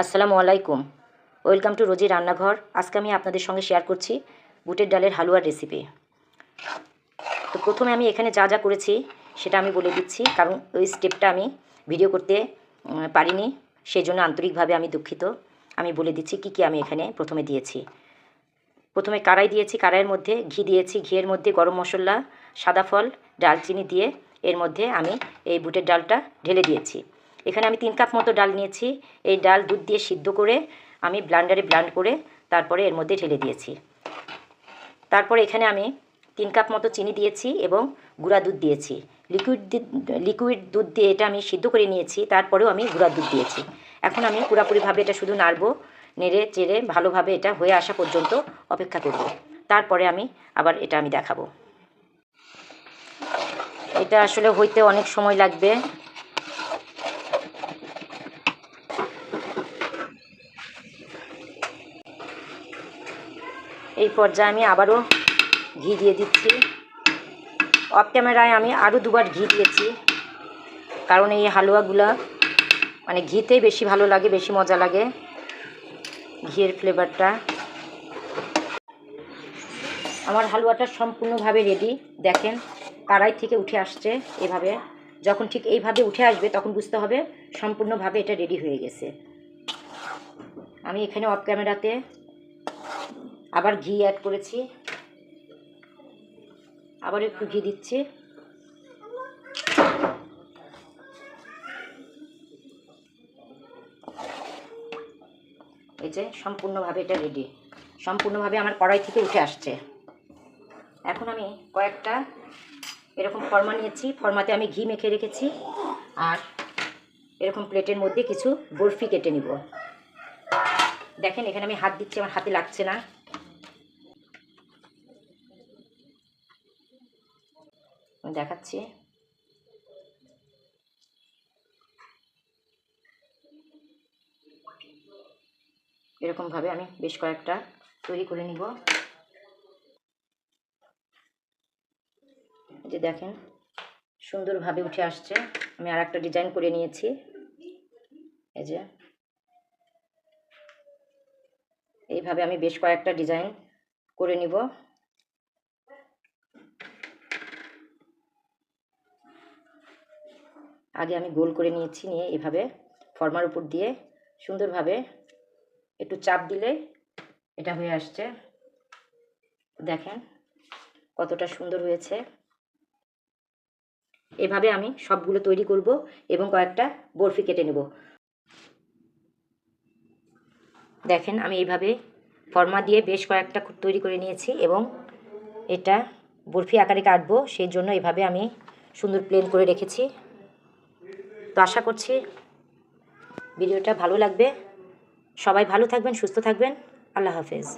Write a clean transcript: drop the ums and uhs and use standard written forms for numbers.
আসসালামু আলাইকুম। Welcome to রোজি রান্নাঘর। আজকে আমি আপনাদের সঙ্গে শেয়ার করছি বুটের ডালের হালুয়ার রেসিপি। তো প্রথমে আমি এখানে যা যা করেছি সেটা আমি বলে দিচ্ছি, কারণ ওই স্টেপটা আমি ভিডিও করতে পারিনি, সেই জন্য আন্তরিকভাবে আমি দুঃখিত। আমি বলে দিচ্ছি কি কি আমি এখানে প্রথমে দিয়েছি। প্রথমে কড়াই দিয়েছি, কড়াইয়ের মধ্যে ঘি দিয়েছি, ঘিয়ের মধ্যে গরম মশলা, সাদা ফল, ডালচিনি দিয়ে এর মধ্যে আমি এই বুটের ডালটা ঢেলে দিয়েছি। এখানে আমি 3 কাপ মতো ডাল নিয়েছি। এই ডাল দুধ দিয়ে সিদ্ধ করে আমি ব্লান্ডারে ব্লান্ড করে তারপরে এর মধ্যে ঢেলে দিয়েছি। তারপরে এখানে আমি 3 কাপ মতো চিনি দিয়েছি এবং গুঁড়া দুধ দিয়েছি। লিকুইড দুধ দিয়ে এটা আমি সিদ্ধ করে নিয়েছি, তারপরেও আমি গুঁড়া দুধ দিয়েছি। এখন আমি পুরোপুরিভাবে এটা শুধু নাড়বো, নেড়ে চেড়ে ভালোভাবে এটা হয়ে আসা পর্যন্ত অপেক্ষা করব। তারপরে আবার এটা আমি দেখাবো। এটা আসলে হইতে অনেক সময় লাগবে। এই পর্যায়ে আমি আবারও ঘি দিয়ে দিচ্ছি। অফ ক্যামেরায় আমি আরও দুবার ঘি দিয়েছি, কারণ এই হালুয়াগুলা মানে ঘিতেই বেশি ভালো লাগে, বেশি মজা লাগে ঘিয়ের ফ্লেভারটা। আমার হালুয়াটা সম্পূর্ণভাবে রেডি। দেখেন কড়াই থেকে উঠে আসছে এভাবে। যখন ঠিক এইভাবে উঠে আসবে তখন বুঝতে হবে সম্পূর্ণভাবে এটা রেডি হয়ে গেছে। আমি এখানে অফ ক্যামেরাতে আবার ঘি অ্যাড করেছি, আবার একটু ঘি দিচ্ছি। এই যে সম্পূর্ণভাবে এটা রেডি, সম্পূর্ণভাবে আমার কড়াই থেকে উঠে আসছে। এখন আমি কয়েকটা এরকম ফর্মা নিয়েছি, ফর্মাতে আমি ঘি মেখে রেখেছি, আর এরকম প্লেটের মধ্যে কিছু বরফি কেটে নিব। দেখেন এখানে আমি হাত দিচ্ছি, আমার হাতে লাগছে না। দেখাচ্ছি। এরকমভাবে আমি বেশ কয়েকটা তৈরি করে নিব। যে দেখেন সুন্দরভাবে উঠে আসছে। আমি আর একটা ডিজাইন করে নিয়েছি। এই যে এইভাবে আমি বেশ কয়েকটা ডিজাইন করে নিব। আগে আমি গোল করে নিয়েছি, নিয়ে এভাবে ফর্মার উপর দিয়ে সুন্দরভাবে একটু চাপ দিলে এটা হয়ে আসছে। দেখেন কতটা সুন্দর হয়েছে। এভাবে আমি সবগুলো তৈরি করব এবং কয়েকটা বরফি কেটে নেব। দেখেন আমি এইভাবে ফর্মা দিয়ে বেশ কয়েকটা তৈরি করে নিয়েছি এবং এটা বরফি আকারে কাটবো, সেই জন্য এভাবে আমি সুন্দর প্লেন করে রেখেছি। তো আশা করছি ভিডিওটা ভালো লাগবে। সবাই ভালো থাকবেন, সুস্থ থাকবেন। আল্লাহ হাফেজ।